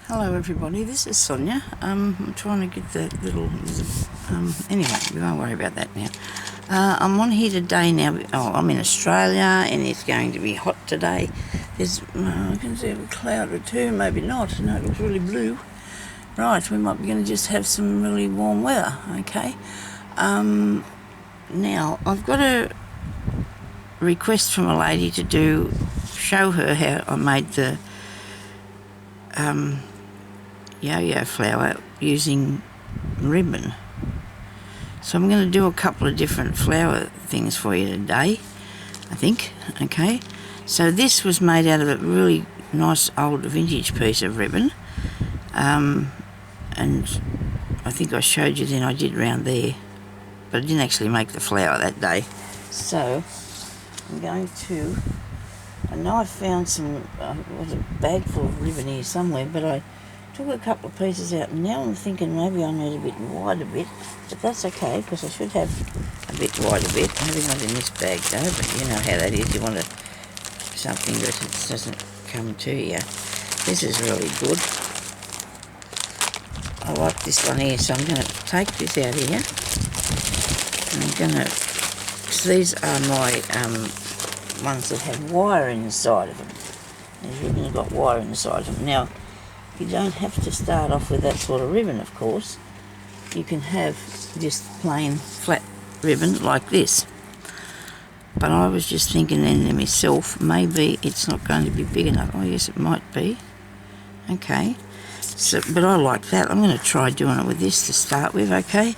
Hello everybody, this is Sonya. I'm trying to get that little, anyway, we won't worry about that now. I'm on here today now. I'm in Australia and it's going to be hot today. There's, I can see a cloud or two, maybe not. No, it looks really blue. Right, we might be going to just have some really warm weather, okay? Now, I've got a request from a lady to show her how I made the yo-yo flower using ribbon. So I'm going to do a couple of different flower things for you today, I think, okay? So this was made out of a really nice old vintage piece of ribbon, and I think I showed you then I did round there, but I didn't actually make the flower that day. So I'm going to, I know I found some, was a bag full of ribbon here somewhere, but I took a couple of pieces out, and now I'm thinking maybe I need a bit wider bit, but that's okay because I should have a bit wider bit. Maybe not in this bag though, but you know how that is. You want something that it doesn't come to you. This is really good. I like this one here, so I'm going to take this out here. And I'm going to, so these are my ones that have wire inside of them. These ribbons have got wire inside of them. Now, you don't have to start off with that sort of ribbon, of course. You can have just plain flat ribbon like this. But I was just thinking then to myself, maybe it's not going to be big enough. Oh yes, it might be. Okay. So, but I like that. I'm going to try doing it with this to start with, okay?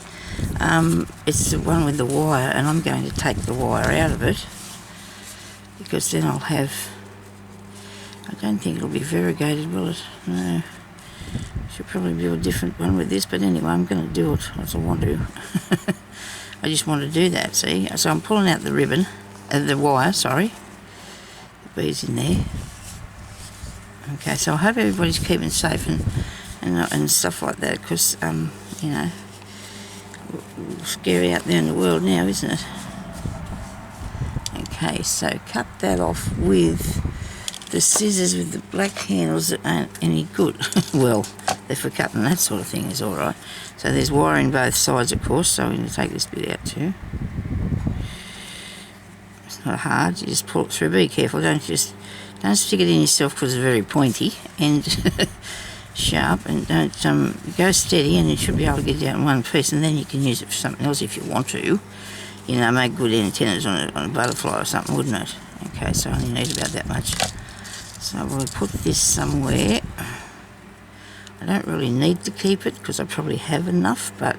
It's the one with the wire, and I'm going to take the wire out of it because then I'll have, I don't think it'll be variegated, will it? No. Should probably do a different one with this, but anyway, I'm going to do it as I want to. I just want to do that, see? So I'm pulling out the ribbon, the wire, sorry. The beads in there. Okay, so I hope everybody's keeping safe and stuff like that, because, you know, scary out there in the world now, isn't it? Okay, so cut that off with the scissors with the black handles that aren't any good. Well, they're for cutting that sort of thing is alright. So there's wire in both sides, of course, so I'm going to take this bit out too. It's not hard, you just pull it through. Be careful, don't stick it in yourself because it's very pointy and sharp, and don't go steady, and you should be able to get it out in one piece, and then you can use it for something else if you want to. You know, make good antennas on a butterfly or something, wouldn't it? Okay, so I only need about that much. So we'll put this somewhere. I don't really need to keep it because I probably have enough, but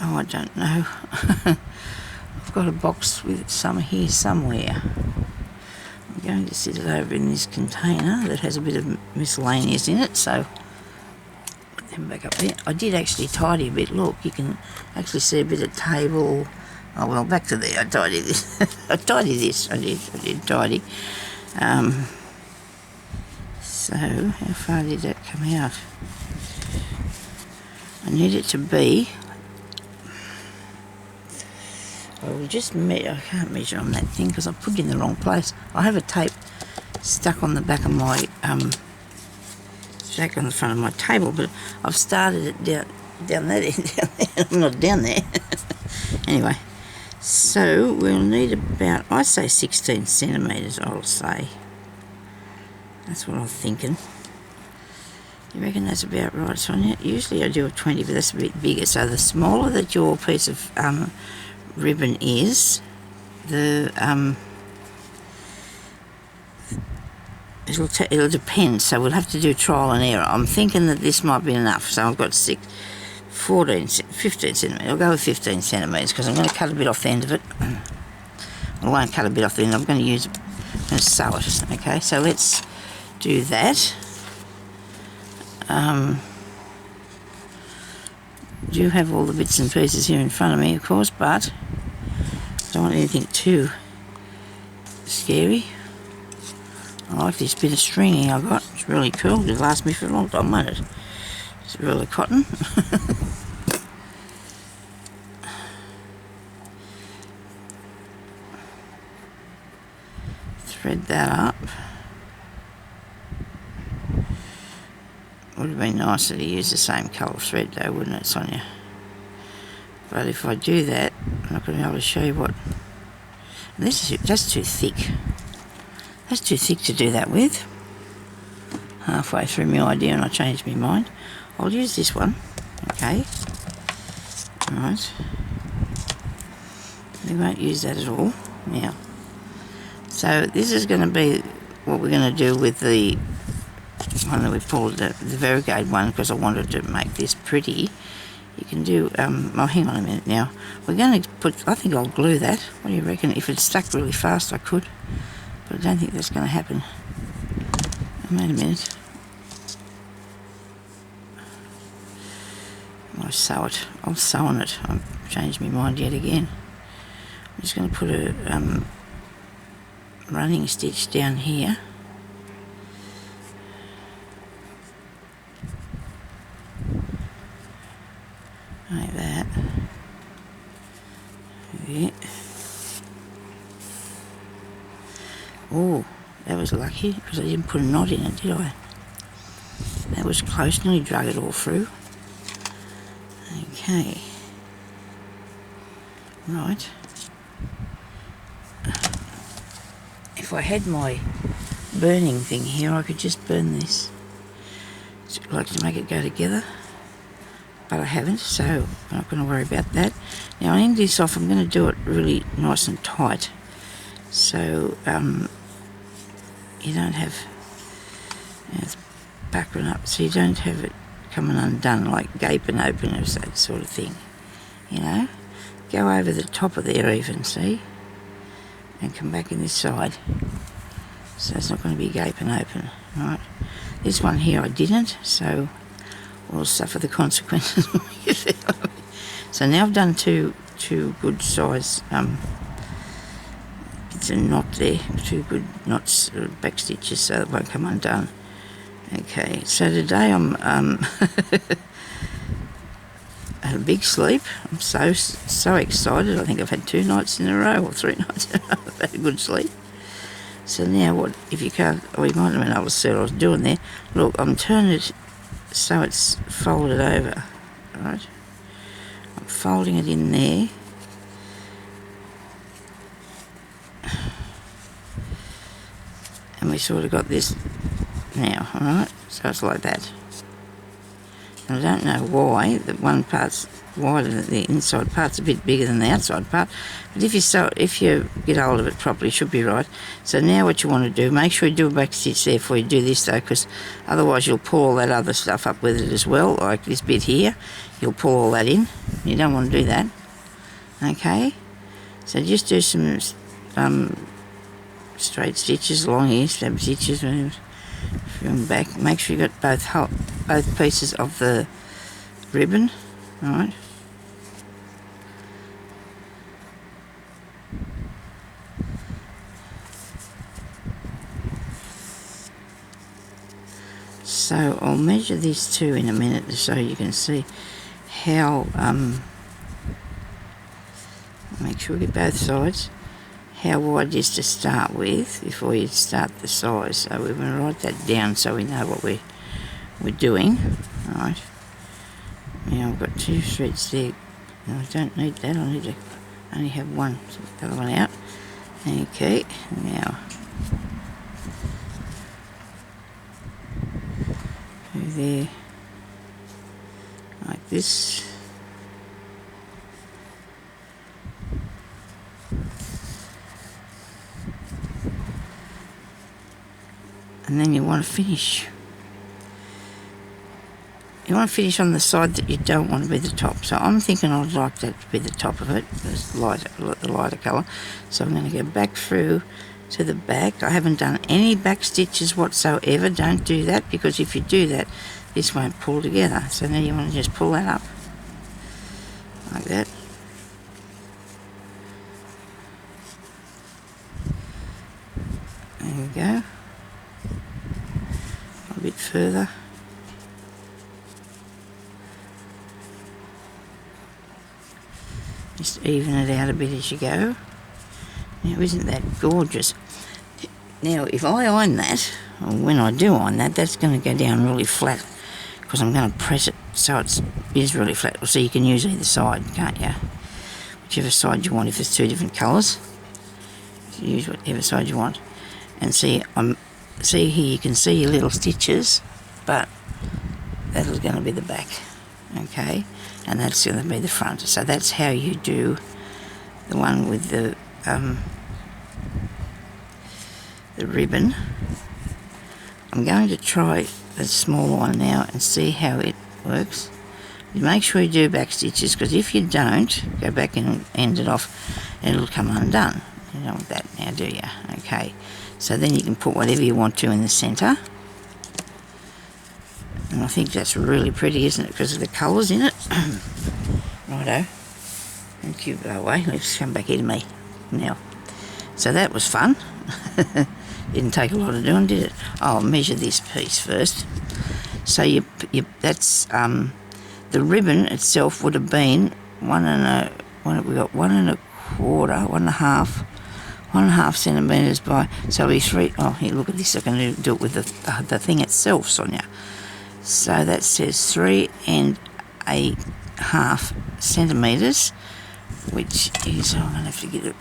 oh, I don't know. I've got a box with some here somewhere. I'm going to sit it over in this container that has a bit of miscellaneous in it, so put them back up there. I did actually tidy a bit. Look, you can actually see a bit of table. Oh well, back to there. I tidied this. I did tidy. So, how far did that come out? I need it to be, I will just measure, I can't measure on that thing because I put it in the wrong place. I have a tape stuck on the back of my, stuck on the front of my table, but I've started it down that end, down there. I'm not down there. Anyway, so we'll need about, I say 16 centimetres, I'll say. That's what I'm thinking. You reckon that's about right, Sonia? Usually I do a 20, but that's a bit bigger. So the smaller that your piece of ribbon is, the it'll depend. So we'll have to do trial and error. I'm thinking that this might be enough. So I've got 15 centimetres. I'll go with 15 centimetres because I'm going to cut a bit off the end of it. I won't cut a bit off the end. I'm going to sew it. Okay, so let's do that. Do have all the bits and pieces here in front of me, of course, but I don't want anything too scary. I like this bit of stringing I got. It's really cool. It'll last me for a long time, won't it? It's a roll of cotton. Thread that up. Would have been nicer to use the same colour thread though, wouldn't it, Sonia? But if I do that, I'm not going to be able to show you what... That's too thick. That's too thick to do that with. Halfway through my idea and I changed my mind. I'll use this one, okay? Right. We won't use that at all now. So this is going to be what we're going to do with the one that we pulled, the variegated one, because I wanted to make this pretty. You can do, oh, hang on a minute now. We're going to put, I think I'll glue that. What do you reckon? If it stuck really fast, I could. But I don't think that's going to happen. Wait a minute. I'll sew it. I'll sew on it. I've changed my mind yet again. I'm just going to put a running stitch down here. Like that. Yeah. Oh, that was lucky because I didn't put a knot in it, did I? That was close, nearly drug it all through. Okay. Right. If I had my burning thing here, I could just burn this. I'd like to make it go together, but I haven't, so I'm not going to worry about that. Now I end this off, I'm going to do it really nice and tight, so you don't have, it's buckling up, so you don't have it coming undone, like gaping open or that sort of thing, you know. Go over the top of there even, see, and come back in this side, so it's not going to be gaping open, right. This one here I didn't, so we'll suffer the consequences. So now I've done two good size bits of knot there, two good knots, back stitches, so it won't come undone. Okay, so today I'm had a big sleep. I'm so excited. I think I've had 2 nights in a row or 3 nights in a row. I've had a good sleep. So now what, if you can't, well, you might have been able to see what I was doing there. Look, I'm turning it so it's folded over, right? I'm folding it in there. And we sort of got this now, alright? So it's like that. And I don't know why, that one part's wider than the inside part's a bit bigger than the outside part, but if you get hold of it properly, it should be right. So now what you want to do, make sure you do a back stitch there before you do this though, because otherwise you'll pull all that other stuff up with it as well, like this bit here, you'll pull all that in. You don't want to do that, okay? So just do some straight stitches along here, stab stitches, from back. Make sure you got both pieces of the ribbon, alright? So I'll measure these two in a minute so you can see how, make sure we get both sides, how wide it is to start with before you start the size. So we're going to write that down so we know what we're doing. Right. Now I've got 2 threads there. No, I don't need that, I need to only have one. So put the other one out. Okay, now there, like this. And then you want to finish. You want to finish on the side that you don't want to be the top. So I'm thinking I'd like that to be the top of it, the lighter colour. So I'm going to go back through to the back. I haven't done any back stitches whatsoever. Don't do that, because if you do that, this won't pull together. So now you want to just pull that up like that. There we go. A bit further. Just even it out a bit as you go. Now, isn't that gorgeous? Now, if I iron that, or when I do iron that, that's going to go down really flat. because I'm going to press it so it is really flat. So you can use either side, can't you? Whichever side you want. If it's two different colours, use whatever side you want. And see here you can see your little stitches, but that is going to be the back, okay, and that's going to be the front. So that's how you do the one with the ribbon. I'm going to try the smaller one now and see how it works. You make sure you do back stitches, because if you don't, go back and end it off and it'll come undone. You don't want that now, do you? Okay, so then you can put whatever you want to in the centre. And I think that's really pretty, isn't it, because of the colours in it. Righto. Thank you, go away. Let's come back here to me now. So that was fun. Didn't take a lot of doing, did it? I'll measure this piece first. So that's the ribbon itself would have been 1.25 centimetres by, so it'll be 3. Oh, here, look at this. I can do it with the thing itself, Sonia. So that says 3.5 centimetres, which is, I'm going to have to get an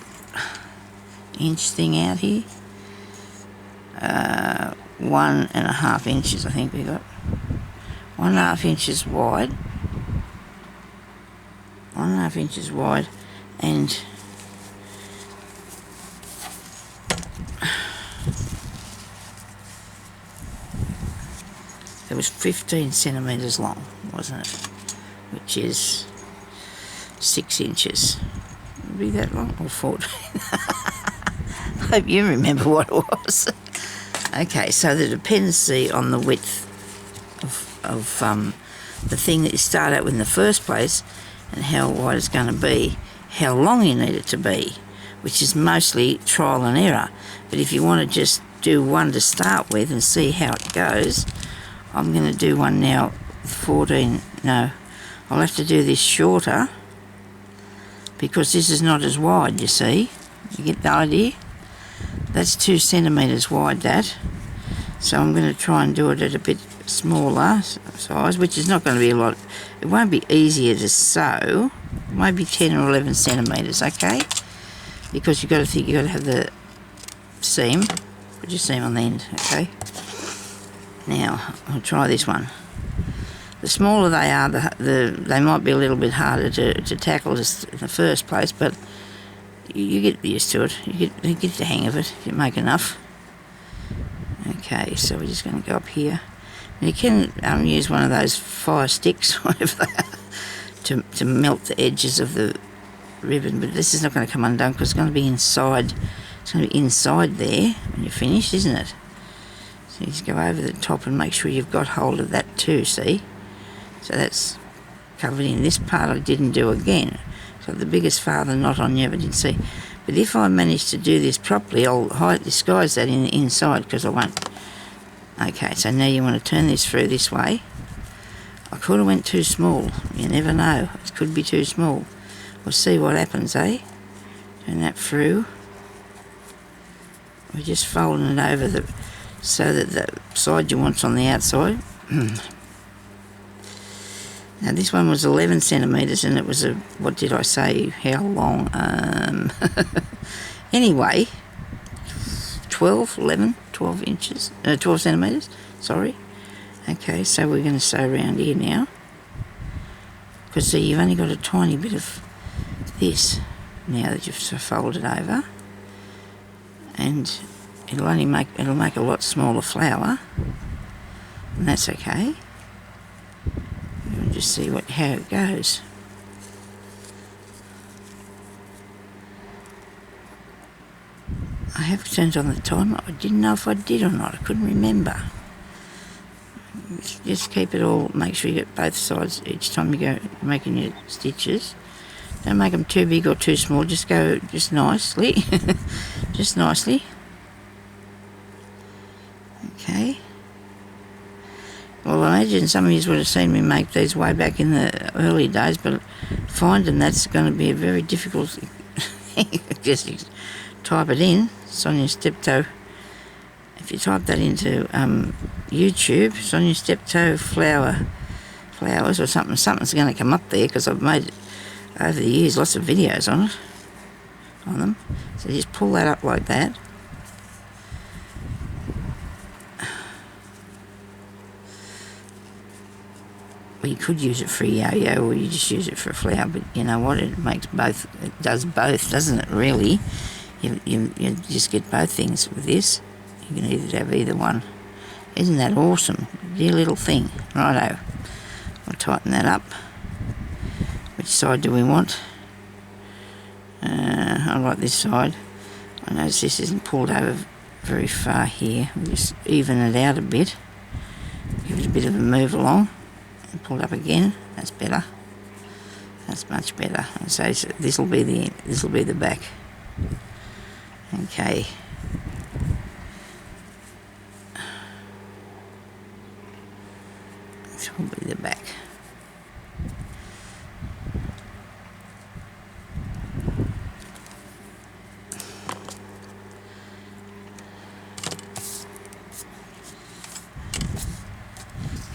inch thing out here. 1.5 inches, I think we got. 1.5 inches wide. 1.5 inches wide, and it was 15 centimetres long, wasn't it? Which is 6 inches. Would it be that long? Or 14? I hope you remember what it was. Okay, so the dependency on the width of the thing that you start out with in the first place, and how wide it's going to be, how long you need it to be, which is mostly trial and error. But if you want to just do one to start with and see how it goes, I'm going to do one now, 14, no, I'll have to do this shorter, because this is not as wide, you see. You get the idea? That's 2 centimetres wide, that. So I'm going to try and do it at a bit smaller size, which is not going to be a lot. It won't be easier to sew. Maybe 10 or 11 centimetres, okay? Because you've got to think, you've got to have the seam. Put your seam on the end, okay? Now, I'll try this one. The smaller they are, they might be a little bit harder to tackle just in the first place, but you get used to it. You get the hang of it if you make enough. Okay, so we're just going to go up here. Now you can use one of those fire sticks, whatever they are, to melt the edges of the ribbon, but this is not going to come undone because it's going to be inside. It's going to be inside there when you're finished, isn't it? So you just go over the top and make sure you've got hold of that too, see? So that's covered in. This part I didn't do again. So the biggest father knot on you, but didn't see. But if I manage to do this properly, I'll disguise that in the inside, because I won't. Okay, so now you want to turn this through this way. I could have went too small. You never know. It could be too small. We'll see what happens, eh? Turn that through. We're just folding it over so that the side you want's on the outside. Now this one was 11 centimetres and it was what did I say, how long? Anyway, 12 inches, 12 centimetres, sorry. Okay, so we're going to sew around here now. Because see, you've only got a tiny bit of this now that you've folded over. And it'll make a lot smaller flower. And that's okay. We'll just see how it goes. I have turned on the timer. I didn't know if I did or not. I couldn't remember. Just keep it all, make sure you get both sides each time you go making your stitches. Don't make them too big or too small, just go just nicely. Just nicely. Okay. Well, I imagine some of you would have seen me make these way back in the early days, but finding that's going to be a very difficult thing. Just type it in, Sonya Stepto. If you type that into YouTube, Sonya Stepto flowers or something's going to come up there, because I've made over the years lots of videos on them. So just pull that up like that. Well, you could use it for a yo-yo, or you just use it for a flower, but you know what, it makes both, it does both, doesn't it, really? You just get both things with this. You can either have either one. Isn't that awesome? Dear little thing. Righto. We'll tighten that up. Which side do we want? I like this side. I notice this isn't pulled over very far here. We'll just even it out a bit. Give it a bit of a move along. And pull it up again. That's better. That's much better. And so this will be the back. Okay. This will be the back.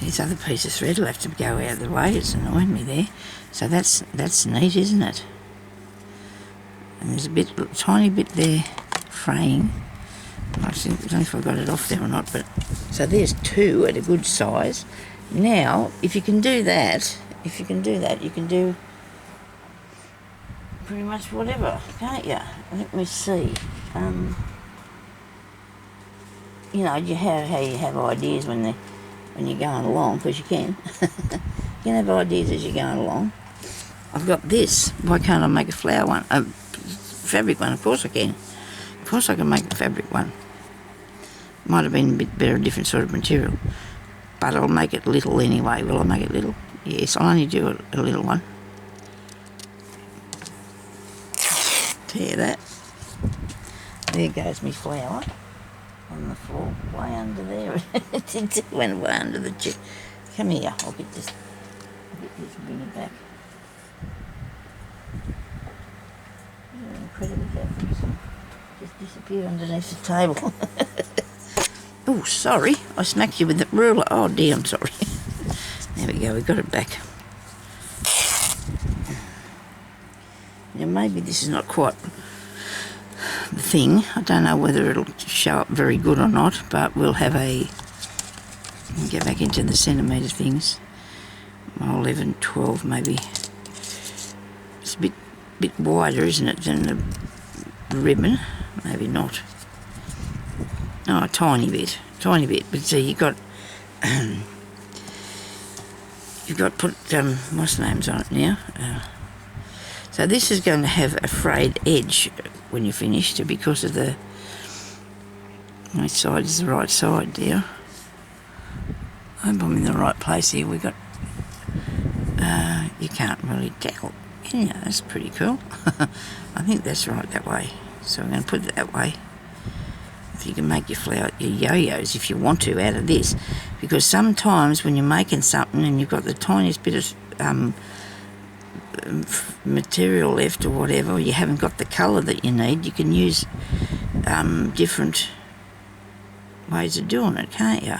These other piece of thread will have to go out of the way. It's annoying me there. So that's neat, isn't it? And there's a tiny bit there fraying. I don't know if I got it off there or not, but so there's two at a good size. Now, if you can do that, you can do pretty much whatever, can't you? Let me see. You know, how you have ideas when you're going along, because you can. You can have ideas as you're going along. I've got this. Why can't I make a flower one? A fabric one, of course I can. Of course I can make a fabric one. Might have been a bit better, a different sort of material. But I'll make it little anyway. Will I make it little? Yes, I'll only do a little one. Tear that. There goes my flower on the floor, way under there. It went way under the chair. Come here, I'll get this and bring it back. Incredible that just disappeared underneath the table. Oh, sorry, I smacked you with the ruler. Oh dear, I'm sorry. There we go, we got it back. Now maybe this is not quite the thing. I don't know whether it'll show up very good or not, but we'll have go back into the centimetre things. 11, 12 maybe. It's a bit wider, isn't it, than the ribbon? Maybe not. Oh, a tiny bit. But see, you've got put what's the names on it now? So this is going to have a frayed edge when you're finished, because of the which side is the right side there. I hope I'm in the right place here. We got you can't really tell. Yeah, that's pretty cool. I think that's right that way. So I'm going to put it that way. If you can make your yo-yos if you want to out of this, because sometimes when you're making something and you've got the tiniest bit of material left or whatever, you haven't got the colour that you need, you can use different ways of doing it, can't you?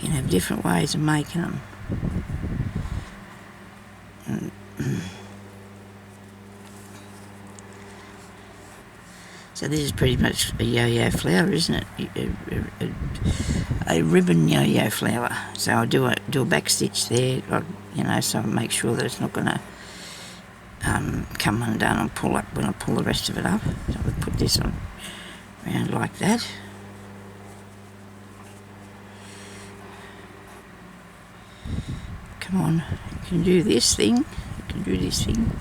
You can have different ways of making them. So this is pretty much a yo-yo flower, isn't it? A ribbon yo-yo flower. So I'll do a back stitch there, you know, so I'll make sure that it's not going to come undone and pull up when I pull the rest of it up. So I'll put this on around like that. Come on, you can do this thing. You can do this thing.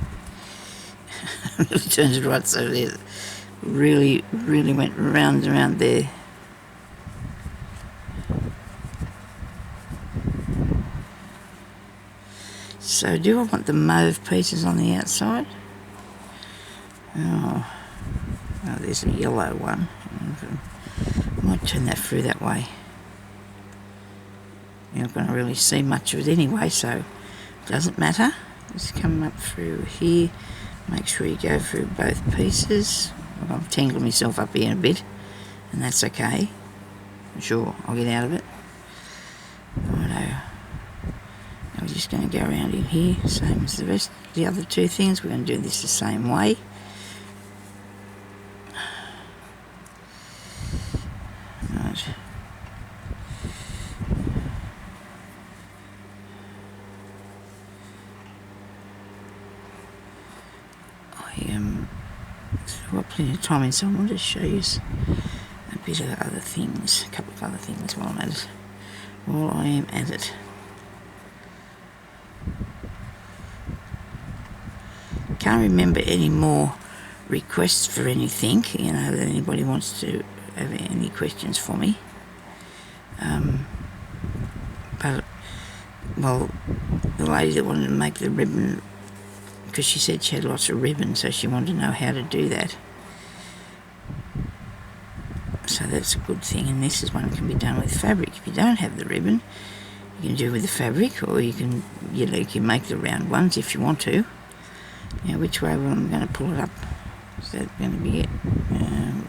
It turns it right so there. Really went round and round there. So do I want the mauve pieces on the outside? Oh, there's a yellow one. I might turn that through that way. You're not going to really see much of it anyway, so it doesn't matter. Just come up through here. Make sure you go through both pieces I've tangled myself up here a bit, and that's okay. I'm sure I'll get out of it. Righto. We're just going to go around in here, same as the rest of the other two things. We're going to do this the same way. Right. I've got plenty of time in, so I want to show you a bit of other things, a couple of other things while I am at it. Can't remember any more requests for anything, you know, that anybody wants to have any questions for me. But, well, the lady that wanted to make the ribbon, because she said she had lots of ribbon, so she wanted to know how to do that. So that's a good thing, and this is one that can be done with fabric. If you don't have the ribbon, you can do it with the fabric, or you can, you know, you can make the round ones if you want to. Now, which way I'm going to pull it up? Is that going to be it?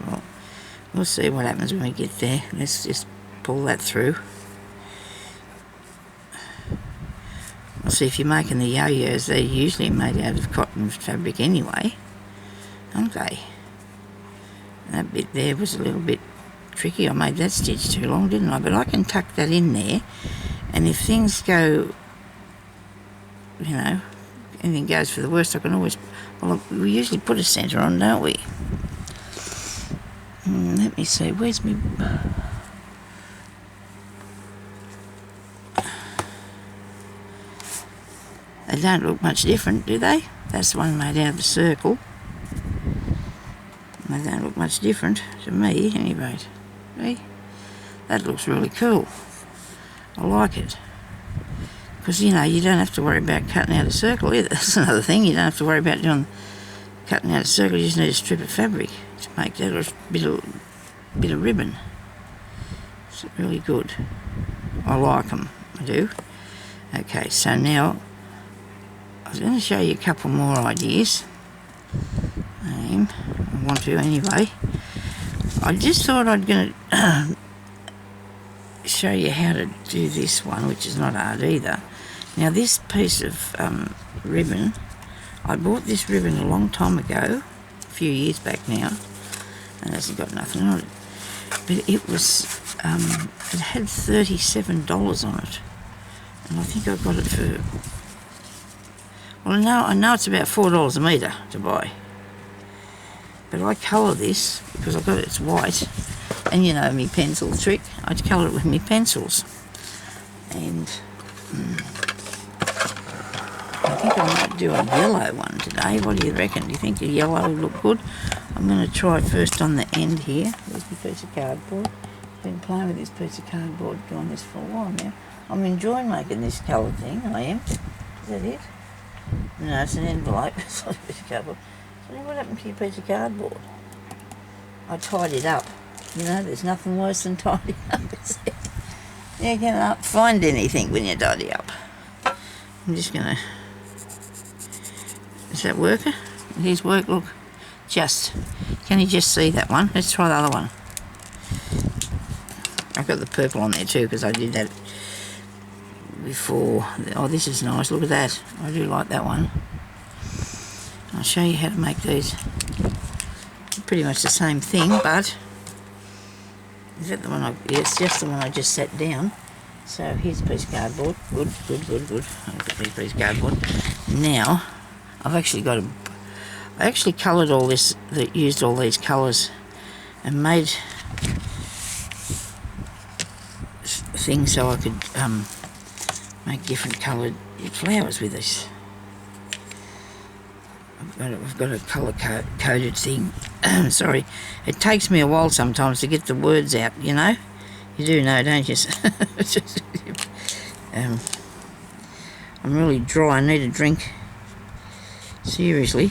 Well, we'll see what happens when we get there. Let's just pull that through. Well, see, if you're making the yo-yos, they're usually made out of cotton fabric anyway, aren't they? That bit there was a little bit tricky. I made that stitch too long, didn't I? But I can tuck that in there, and if things go, you know, anything goes for the worst, I can always, well, we usually put a centre on, don't we? Let me see, where's me? They don't look much different, do they? That's the one made out of a circle. They don't look much different to me, at any rate. See? That looks really cool. I like it. Because, you know, you don't have to worry about cutting out a circle either. That's another thing. You don't have to worry about cutting out a circle. You just need a strip of fabric to make that, or a bit of ribbon. It's really good. I like them. I do. Okay, so now I was going to show you a couple more ideas. I want to anyway. I just thought I'd going to show you how to do this one, which is not hard either. Now, this piece of ribbon, I bought this ribbon a long time ago, a few years back now, and it hasn't got nothing on it. But it was, it had $37 on it, and I think I got it for, well, I know it's about $4 a metre to buy. But I colour this because I've got it's white, and you know me pencil trick, I colour it with my pencils. And I think I might do a yellow one today. What do you reckon? Do you think the yellow will look good? I'm going to try first on the end here. There's my piece of cardboard. I've been playing with this piece of cardboard, doing this for a while now. I'm enjoying making this colour thing, I am. Is that it? No, it's an envelope. It's not a piece of cardboard. So what happened to your piece of cardboard? I tied it up. You know, there's nothing worse than tidying up. You can't find anything when you tidy up. I'm just going to... Is that working? Here's work, look. Can you just see that one? Let's try the other one. I've got the purple on there too because I did that before. Oh, this is nice. Look at that. I do like that one. I'll show you how to make these. Pretty much the same thing, but is that the one yeah, it's just the one I just set down. So here's a piece of cardboard. Good. I've got a piece of cardboard. Now, I actually coloured all this, used all these colours and made things so I could make different coloured flowers with this. I've got a colour-coded thing. Sorry, it takes me a while sometimes to get the words out, you know? You do know, don't you? I'm really dry. I need a drink. Seriously.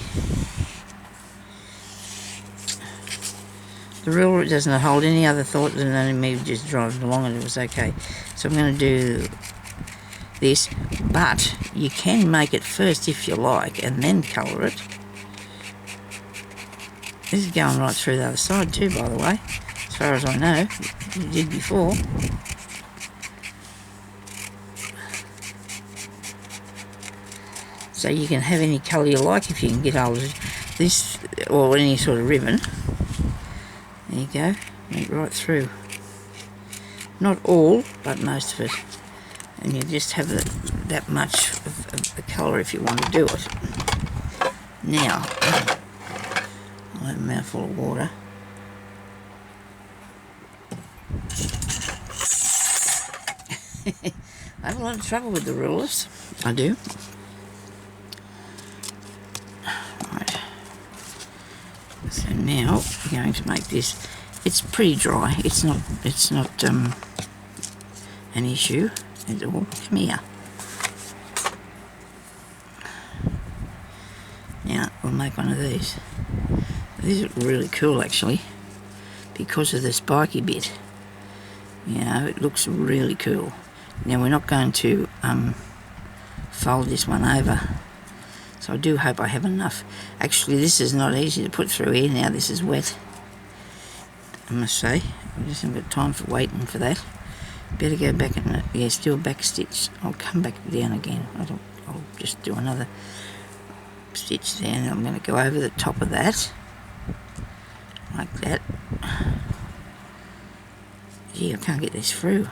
The ruler doesn't hold any other thought than only me just driving along, and it was okay. So I'm going to do this, but you can make it first if you like and then colour it. This is going right through the other side too, by the way, as far as I know. You did before. So you can have any colour you like if you can get hold of this, or any sort of ribbon. There you go, went right through. Not all, but most of it. And you just have that much of the colour if you want to do it. Now, I'll have a mouthful of water. I have a lot of trouble with the rulers. I do. Right. So now we're going to make this. It's pretty dry. It's not an issue at all. Come here. Now we'll make one of these. These are really cool actually, because of the spiky bit. You know, it looks really cool. Now we're not going to fold this one over, so I do hope I have enough. Actually, this is not easy to put through here. Now this is wet, I must say. I just haven't got time for waiting for that. Better go back and yes, do a back stitch. I'll come back down again. I'll just do another stitch there, and I'm going to go over the top of that like that. Gee, I can't get this through.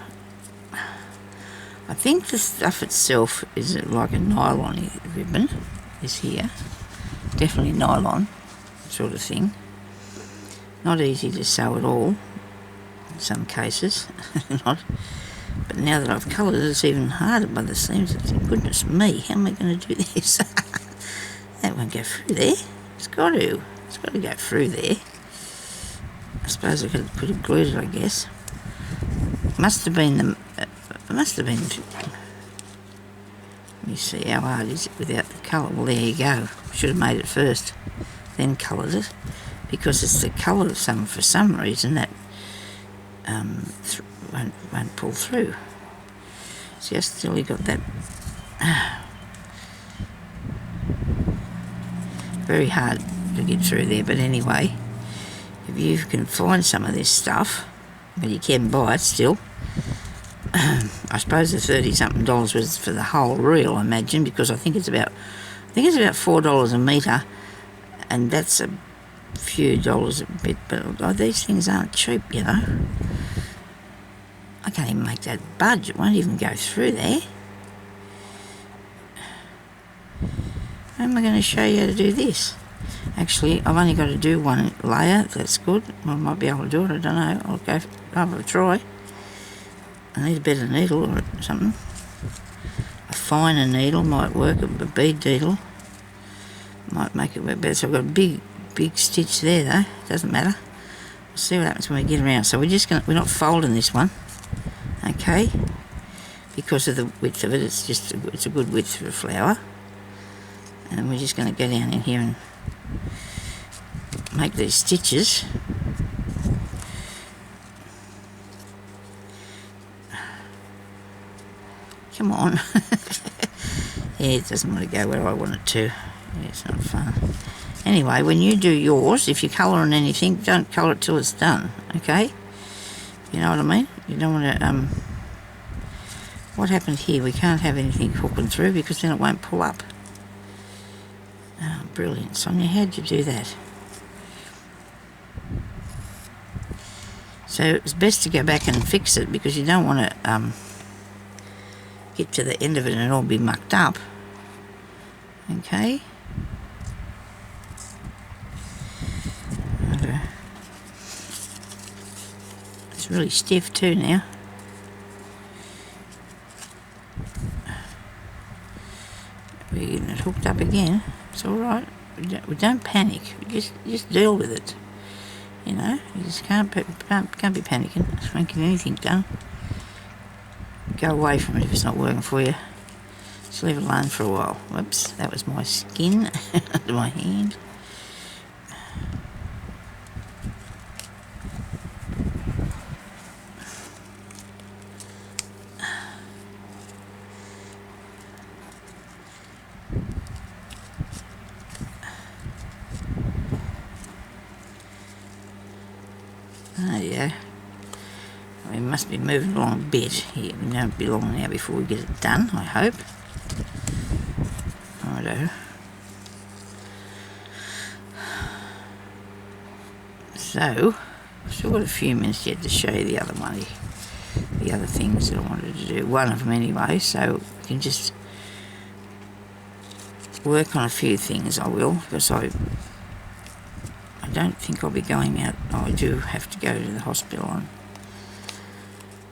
I think the stuff itself is like a nylon ribbon, is here. Definitely nylon sort of thing. Not easy to sew at all in some cases. Not. But now that I've coloured it, it's even harder by the seams. Goodness me, how am I going to do this? That won't go through there. It's got to go through there. I suppose I could have put it glued, I guess. Must have been. Let me see, how hard is it without the colour? Well, there you go. Should have made it first, then coloured it, because it's the colour of for some reason that won't pull through. See, I still got that. Very hard to get through there, but anyway, if you can find some of this stuff, but you can buy it still. I suppose the $30-something was for the whole reel, I imagine, because I think it's about $4 a metre, and that's a few dollars a bit. But these things aren't cheap, you know. I can't even make that budge. It won't even go through there. How am I going to show you how to do this? Actually, I've only got to do one layer. That's good. I might be able to do it. I don't know. I'll have a try. I need a better needle or something. A finer needle might work. A bead needle might make it work better. So I've got a big stitch there, though. Doesn't matter. We'll see what happens when we get around. So we're not folding this one, okay? Because of the width of it, it's a good width for a flower. And we're just going to go down in here and make these stitches. Come on. Yeah, it doesn't want to go where I want it to. Yeah, it's not fun. Anyway, when you do yours, if you're colouring anything, don't colour it till it's done, okay? You know what I mean? You don't want to, what happened here? We can't have anything hooking through because then it won't pull up. Oh, brilliant, Sonia. How'd you do that? So it's best to go back and fix it because you don't want to get to the end of it and it all be mucked up. Okay? It's really stiff too now. We're getting it hooked up again. It's alright. We don't panic. We just deal with it. You know, you just can't be panicking. Just won't get anything done. Go away from it if it's not working for you. Just leave it alone for a while. Whoops, that was my skin under my hand. go. We must be moving along a bit here. We won't be long now before we get it done, I hope. Righto. So, I've still got a few minutes yet to show you the other one, the other things that I wanted to do. One of them anyway, so we can just work on a few things. I will, because I don't think I'll be going out. Oh, I do have to go to the hospital on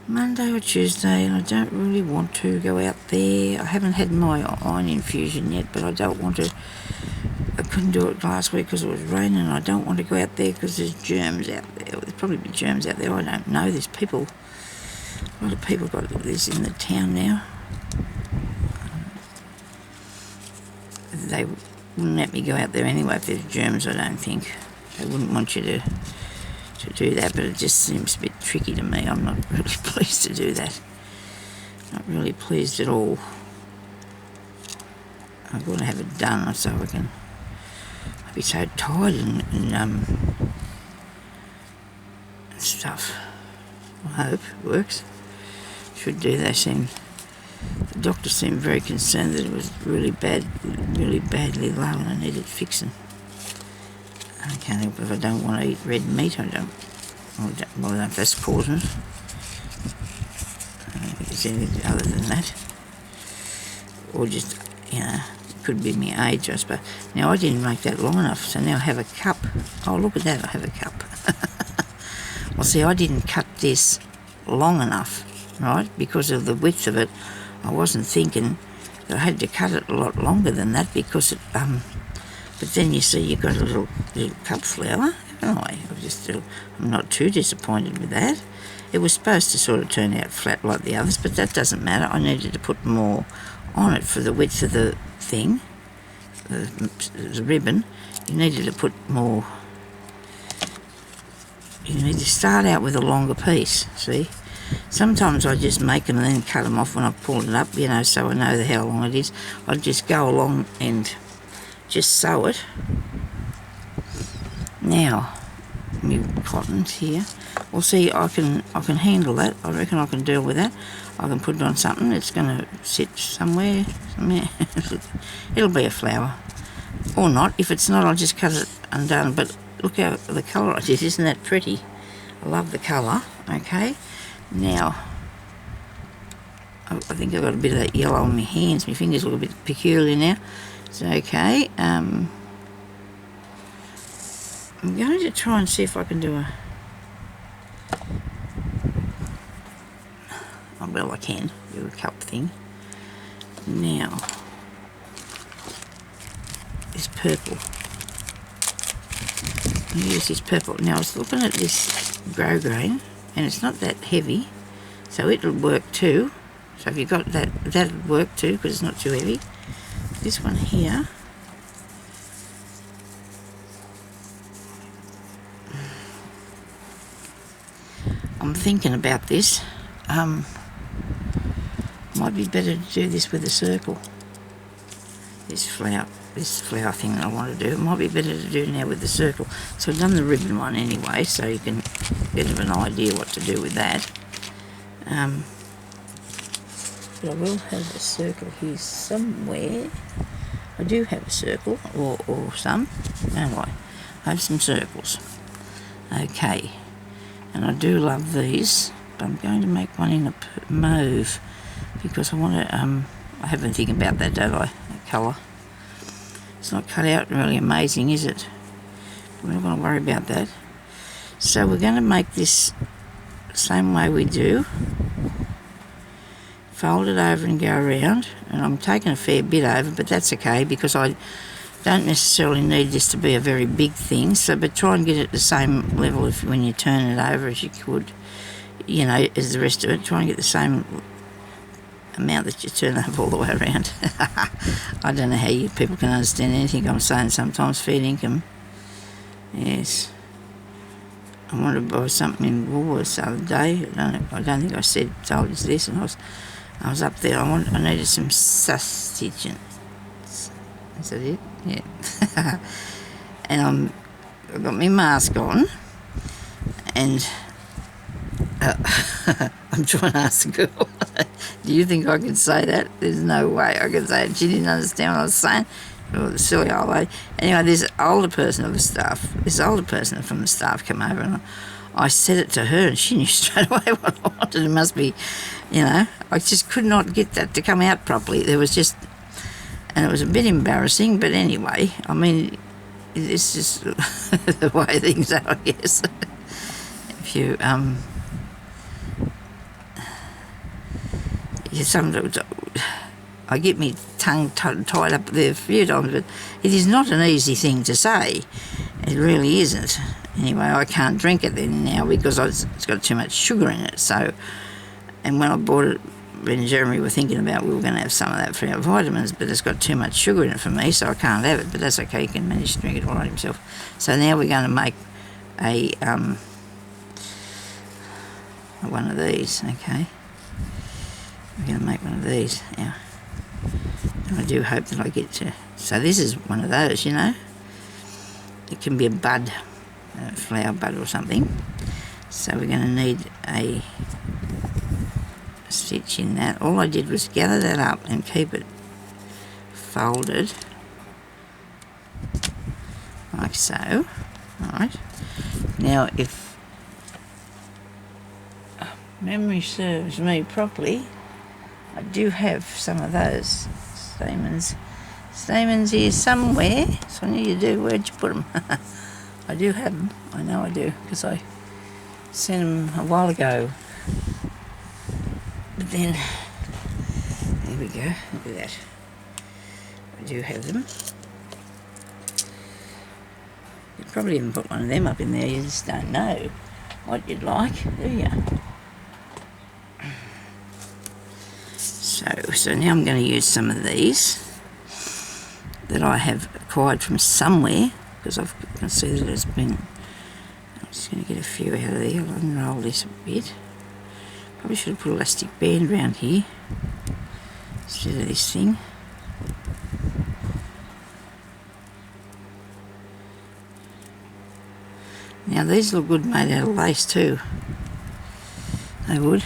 Monday or Tuesday, and I don't really want to go out there. I haven't had my iron infusion yet, but I don't want to. I couldn't do it last week because it was raining, and I don't want to go out there because there's germs out there. There's probably be germs out there, I don't know. There's people, a lot of people got this in the town now. They wouldn't let me go out there anyway if there's germs, I don't think. They wouldn't want you to do that, but it just seems a bit tricky to me. I'm not really pleased to do that. Not really pleased at all. I've got to have it done so I can. I'll be so tired and stuff. I hope it works. Should do. The doctor seemed very concerned that it was really bad, really badly low, and I needed fixing. I can't help if I don't want to eat red meat. I don't know if that's causing it. I don't think it's anything other than that. Or just, you know, it could be my age, I suppose. Now, I didn't make that long enough, so now I have a cup. Oh, look at that, I have a cup. Well, see, I didn't cut this long enough, right? Because of the width of it, I wasn't thinking that I had to cut it a lot longer than that because it, but then you see you've got a little cup flower. Anyway, I'm not too disappointed with that. It was supposed to sort of turn out flat like the others, but that doesn't matter. I needed to put more on it for the width of the thing, the ribbon. You needed to put more. You need to start out with a longer piece, see? Sometimes I just make them and then cut them off when I pull it up, you know, so I know how long it is. I just go along and just sew it. Now, my cottons here. Well, see, I can handle that. I reckon I can deal with that. I can put it on something. It's going to sit somewhere. It'll be a flower. Or not. If it's not, I'll just cut it undone. But look how the colour it is. Isn't that pretty? I love the colour. Okay. Now, I think I've got a bit of that yellow on my hands. My fingers look a bit peculiar now. It's okay. I'm going to try and see if I can do well, I can do a cup thing. Now, this purple. I'll use this purple. Now, I was looking at this grosgrain, and it's not that heavy, so it'll work too. So if you've got that, that'll work too, because it's not too heavy. This one here, I'm thinking about this. Might be better to do this with a circle. This flower thing that I want to do, it might be better to do now with the circle. So I've done the ribbon one anyway, so you can get an idea what to do with that. But I will have a circle here somewhere. I do have a circle, or some, don't I? I have some circles. Okay, and I do love these, but I'm going to make one in a mauve because I want to, I have been thinking about that, don't I, that colour. It's not cut out really amazing, is it? We're not going to worry about that. So we're going to make this the same way we do. Fold it over and go around, and I'm taking a fair bit over, but that's okay because I don't necessarily need this to be a very big thing, so but try and get it the same level when you turn it over as you could, you know, as the rest of it. Try and get the same amount that you turn over all the way around. I don't know how you people can understand anything I'm saying sometimes. Fair income. Yes. I wanted to buy something in Woolworths the other day. I don't think I told you this, and I was up there. I needed some sustenance. Is that it? Yeah. And I've got my mask on, and I'm trying to ask the girl, do you think I could say that? There's no way I could say it. She didn't understand what I was saying. Oh, the silly old lady. Anyway, this older person from the staff came over, and I said it to her, and she knew straight away what I wanted. It must be, I just could not get that to come out properly. There was just, and it was a bit embarrassing, but anyway, I mean, it's just the way things are, I guess. If you, sometimes I get my tongue tied up there a few times, but it is not an easy thing to say. It really isn't. Anyway, I can't drink it then now because it's got too much sugar in it. So, and when I bought it, when Jeremy were thinking about we were going to have some of that for our vitamins, but it's got too much sugar in it for me, so I can't have it. But that's okay. He can manage to drink it all right himself. So now we're going to make a one of these. Okay, we're going to make one of these now. And I do hope that I get to. So this is one of those, It can be a bud, a flower bud or something. So we're going to need a stitch in that. All I did was gather that up and keep it folded like so. Alright. Now if memory serves me properly, I do have some of those stamens here somewhere. Sonia, you do. Where'd you put them? I do have them. I know I do, because I sent them a while ago. But then, there we go. Look at that. I do have them. You probably even put one of them up in there. You just don't know what you'd like, do you? So now I'm going to use some of these that I have acquired from somewhere, because I can see that it's been. I'm just going to get a few out of there. I'll unroll this a bit. Probably should have put an elastic band around here instead of this thing. Now these look good made out of lace too. They would.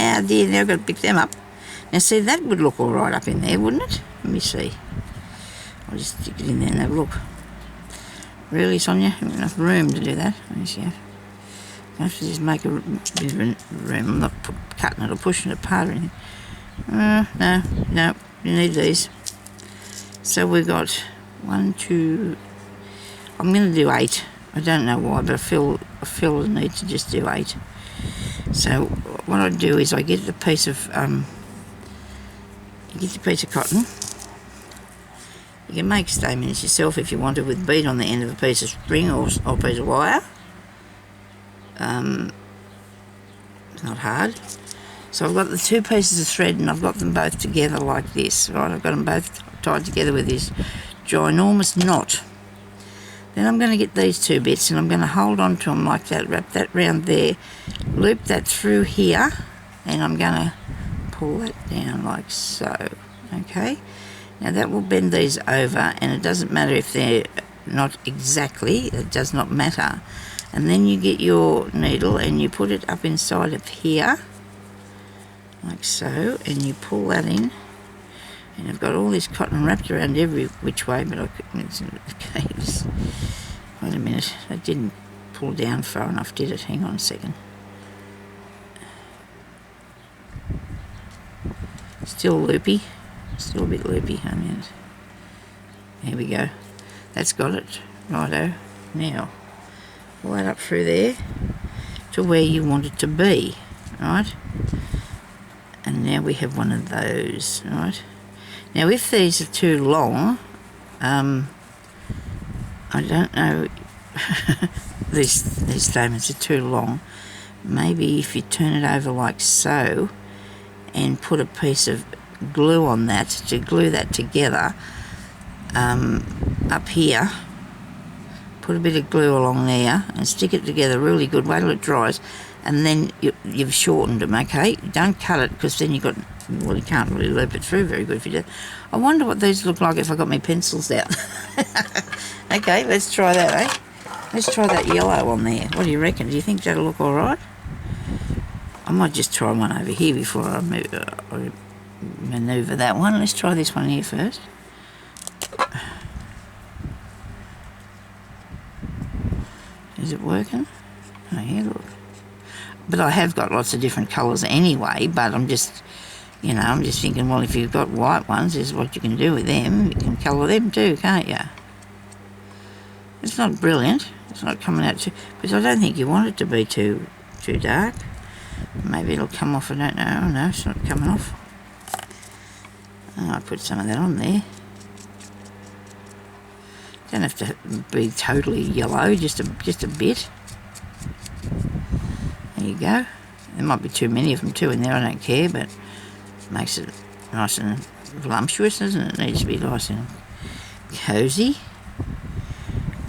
Oh dear, now I've got to pick them up. Now see, that would look all right up in there, wouldn't it? Let me see. I'll just stick it in there and have a look. Really, Sonia? Have enough room to do that? Let me see. I have to just make a bit of room. I'm not cutting it or pushing it apart or anything. No, you need these. So we've got 1, 2. I'm going to do 8. I don't know why, but I feel the need to just do 8. So what I do is I get the piece of cotton. You can make stamens yourself if you want to, with bead on the end of a piece of string or a piece of wire. It's not hard. So I've got the 2 pieces of thread and I've got them both together like this, right? I've got them both tied together with this ginormous knot. Then I'm going to get these 2 bits and I'm going to hold on to them like that, wrap that round there, loop that through here, and I'm going to pull that down like so, okay? Now that will bend these over, and it doesn't matter if they're not exactly, it does not matter. And then you get your needle and you put it up inside of here, like so, and you pull that in. And I've got all this cotton wrapped around every which way, but it's okay. Wait a minute, that didn't pull down far enough, did it? Hang on a second. Still loopy. Still a bit loopy, I mean. There we go. That's got it. Righto. Now, pull that up through there to where you want it to be, right? And now we have one of those, right? Now, if these are too long, I don't know, these stamens are too long. Maybe if you turn it over like so and put a piece of glue on that to glue that together up here, put a bit of glue along there and stick it together really good, wait till it dries, and then you've shortened them, okay? Don't cut it, because then you've got Well, you can't really loop it through very good if you do. I wonder what these look like if I got my pencils out. Okay, let's try that, eh? Let's try that yellow on there. What do you reckon? Do you think that'll look all right? I might just try one over here before I manoeuvre that one. Let's try this one here first. Is it working? Oh, yeah, look. But I have got lots of different colours anyway, but I'm just, you know, I'm just thinking, well, if you've got white ones, this is what you can do with them. You can colour them too, can't you? It's not brilliant. It's not coming out too... But I don't think you want it to be too dark. Maybe it'll come off, I don't know. Oh, no, it's not coming off. Oh, I'll put some of that on there. Don't have to be totally yellow, just a bit. There you go. There might be too many of them too in there, I don't care, but it makes it nice and voluptuous, doesn't it? It needs to be nice and cosy.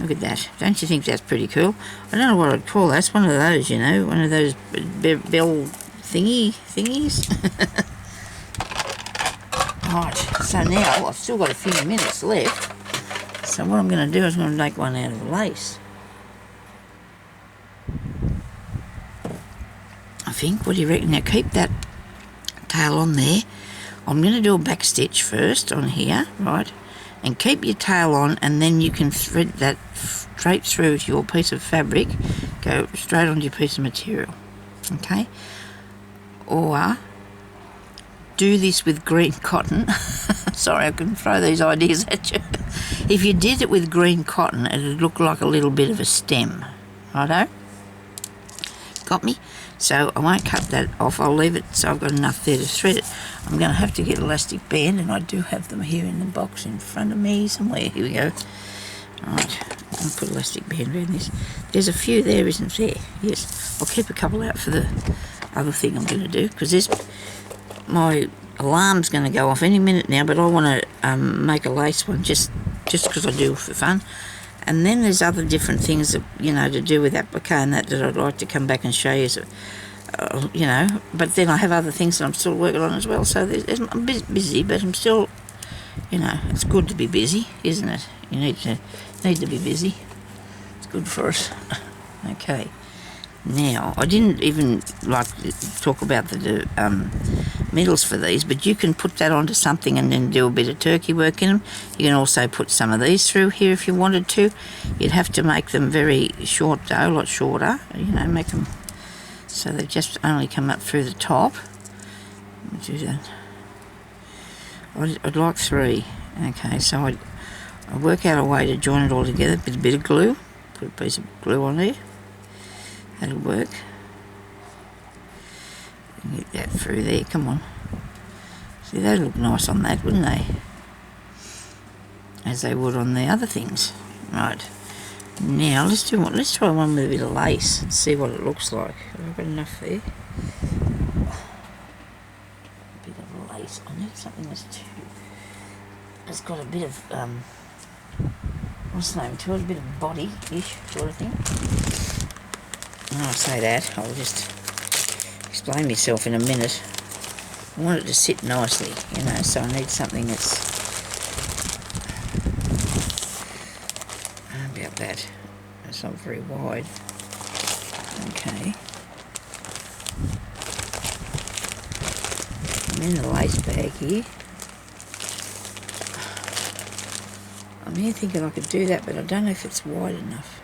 Look at that. Don't you think that's pretty cool? I don't know what I'd call that. It's one of those, you know, one of those bell thingies. Right, so now I've still got a few minutes left. So what I'm going to do is I'm going to make one out of the lace. I think. What do you reckon? Now keep that tail on there. I'm going to do a back stitch first on here, right? And keep your tail on, and then you can thread that straight through to your piece of fabric. Go straight onto your piece of material. Okay? Or do this with green cotton. Sorry, I can throw these ideas at you. If you did it with green cotton, it'd look like a little bit of a stem. Righto? Got me? So I won't cut that off. I'll leave it so I've got enough there to thread it. I'm going to have to get elastic band, and I do have them here in the box in front of me somewhere. Here we go. Right, I'll put elastic band around this. There's a few there, isn't there? Yes. I'll keep a couple out for the other thing I'm going to do, because this, my alarm's going to go off any minute now, but I want to make a lace one just because I do for fun. And then there's other different things that, you know, to do with applique and that I'd like to come back and show you. So, you know, but then I have other things that I'm still working on as well. So I'm busy, but I'm still, you know, it's good to be busy, isn't it? You need to be busy. It's good for us. Okay. Now, I didn't even like to talk about the needles for these, but you can put that onto something and then do a bit of turkey work in them. You can also put some of these through here if you wanted to. You'd have to make them very short though, a lot shorter, you know, make them so they just only come up through the top. Do that. I'd like 3. Okay, so I'd work out a way to join it all together with a bit of glue. Put a piece of glue on there. That'll work. Get that through there, come on. See, they'd look nice on that, wouldn't they? As they would on the other things. Right. Now, let's try one with a bit of lace and see what it looks like. Have I got enough there? A bit of lace. I need something that's got a bit of, what's the name to it? A bit of body-ish sort of thing. When I say that, I'll just explain myself in a minute. I want it to sit nicely, you know, so I need something that's about that. It's not very wide. Okay. I'm in the lace bag here. I'm here thinking I could do that, but I don't know if it's wide enough.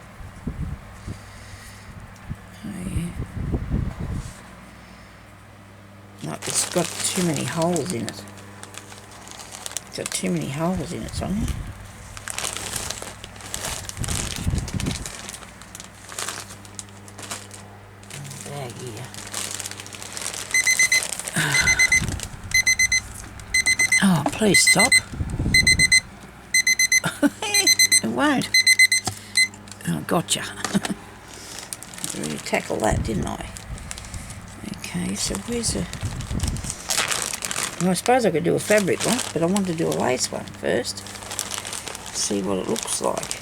No, it's got too many holes in it. It's got too many holes in it, Sonya. Bag here. Oh, please stop. It won't. Oh, gotcha. I really tackled that, didn't I? Okay, so where's the... Well, I suppose I could do a fabric one, but I want to do a lace one first. See what it looks like.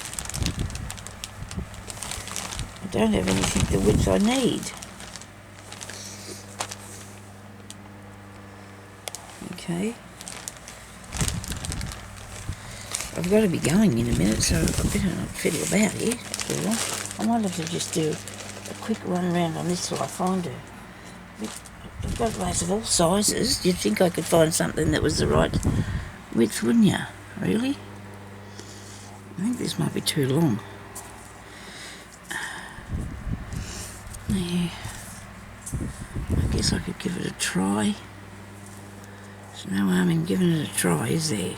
I don't have anything the width I need. Okay. I've got to be going in a minute, so I better not fiddle about here too long. I might have to just do a quick run round on this till I find her. I've got lace of all sizes. You'd think I could find something that was the right width, wouldn't you? Really? I think this might be too long. Yeah. I guess I could give it a try. There's no harm in giving it a try, is there?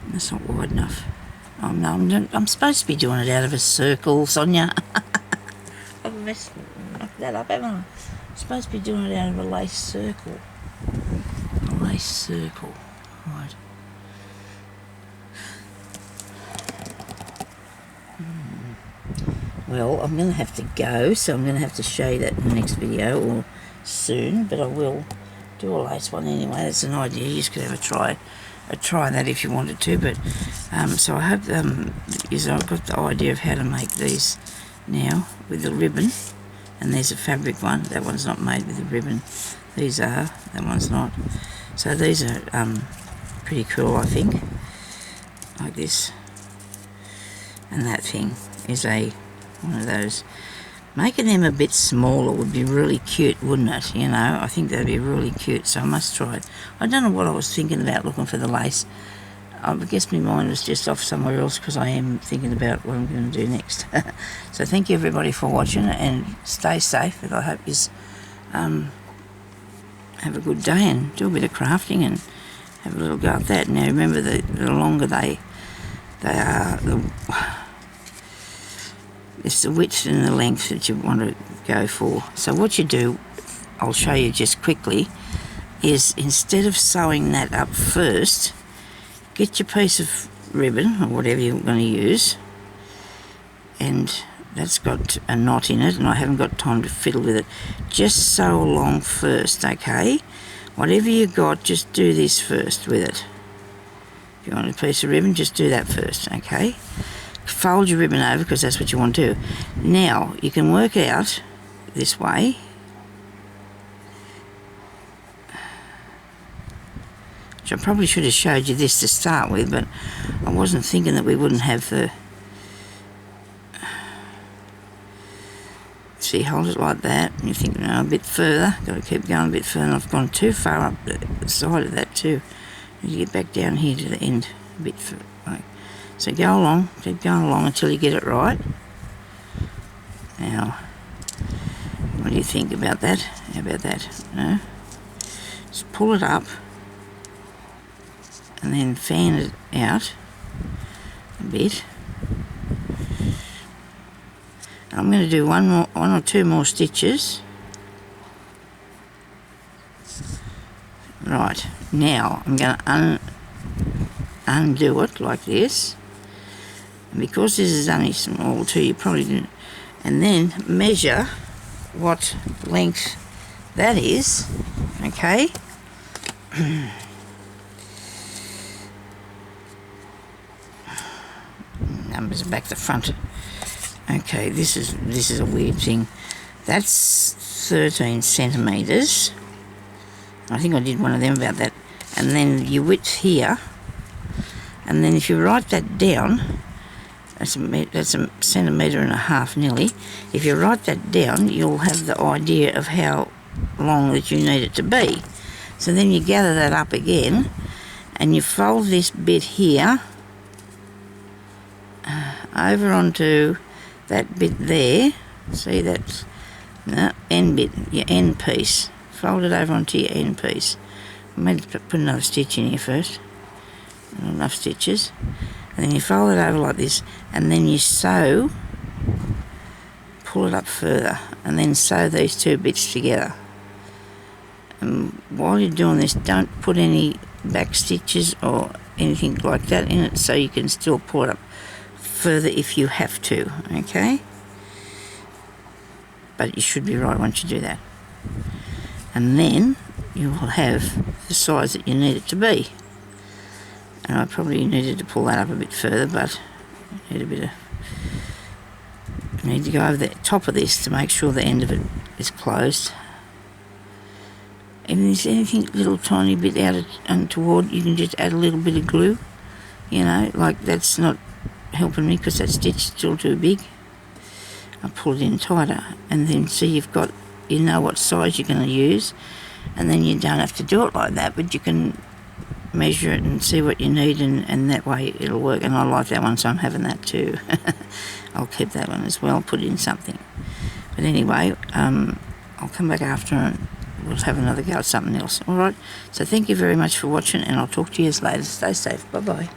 That's not wide enough. Oh no, I'm supposed to be doing it out of a circle, Sonya. I've knocked that up, haven't I? I'm supposed to be doing it out of a lace circle. A lace circle. Right. Well, I'm going to have to go, so I'm going to have to show you that in the next video or soon, but I will do a lace one anyway. That's an idea. You just could have a try that if you wanted to. But so I hope I've got the idea of how to make these now with the ribbon. And there's a fabric one. That one's not made with the ribbon. These are. That one's not. So these are pretty cool, I think. Like this. And that thing is one of those. Making them a bit smaller would be really cute, wouldn't it? You know, I think that'd be really cute, so I must try it. I don't know what I was thinking about looking for the lace. I guess my mind was just off somewhere else because I am thinking about what I'm going to do next. So thank you everybody for watching, and stay safe, and I hope you have a good day and do a bit of crafting and have a little go at that. Now remember, the longer they are, it's the width and the length that you want to go for. So what you do, I'll show you just quickly, is instead of sewing that up first, get your piece of ribbon or whatever you're going to use, and that's got a knot in it and I haven't got time to fiddle with it. Just sew along first, okay? Whatever you got, just do this first with it. If you want a piece of ribbon, just do that first, okay? Fold your ribbon over because that's what you want to do. Now you can work out this way. Which I probably should have showed you this to start with, but I wasn't thinking that we wouldn't have the... See, hold it like that, and you think, no, a bit further, got to keep going a bit further, and I've gone too far up the side of that too. You get back down here to the end a bit further. Like. So go along, keep going along until you get it right. Now, what do you think about that? How about that? No? Just pull it up and then fan it out a bit. And I'm going to do one or two more stitches. Right, now I'm going to undo it like this. And because this is only small too, you probably didn't. And then measure what length that is, okay? Numbers back to front. Okay, this is a weird thing. That's 13 centimetres. I think I did one of them about that. And then your width here. And then if you write that down, that's a centimetre and a half nearly. If you write that down, you'll have the idea of how long that you need it to be. So then you gather that up again, and you fold this bit here over onto that bit there. See, that's the end bit, your end piece. Fold it over onto your end piece. I might put another stitch in here first. Not enough stitches. And then you fold it over like this, and then you sew, pull it up further, and then sew these two bits together. And while you're doing this, don't put any back stitches or anything like that in it, so you can still pull it up further if you have to, okay? But you should be right once you do that. And then you will have the size that you need it to be. And I probably needed to pull that up a bit further, but I need to go over the top of this to make sure the end of it is closed. if there's anything little tiny bit out of untoward, you can just add a little bit of glue, you know, like that's not helping me because that stitch is still too big. I'll pull it in tighter, and then see you know what size you're going to use, and then you don't have to do it like that, but you can measure it and see what you need, and that way it'll work. And I like that one, so I'm having that too. I'll keep that one as well, put it in something. But anyway, I'll come back after and we'll have another go at something else. Alright, so thank you very much for watching, and I'll talk to you later. Stay safe. Bye-bye.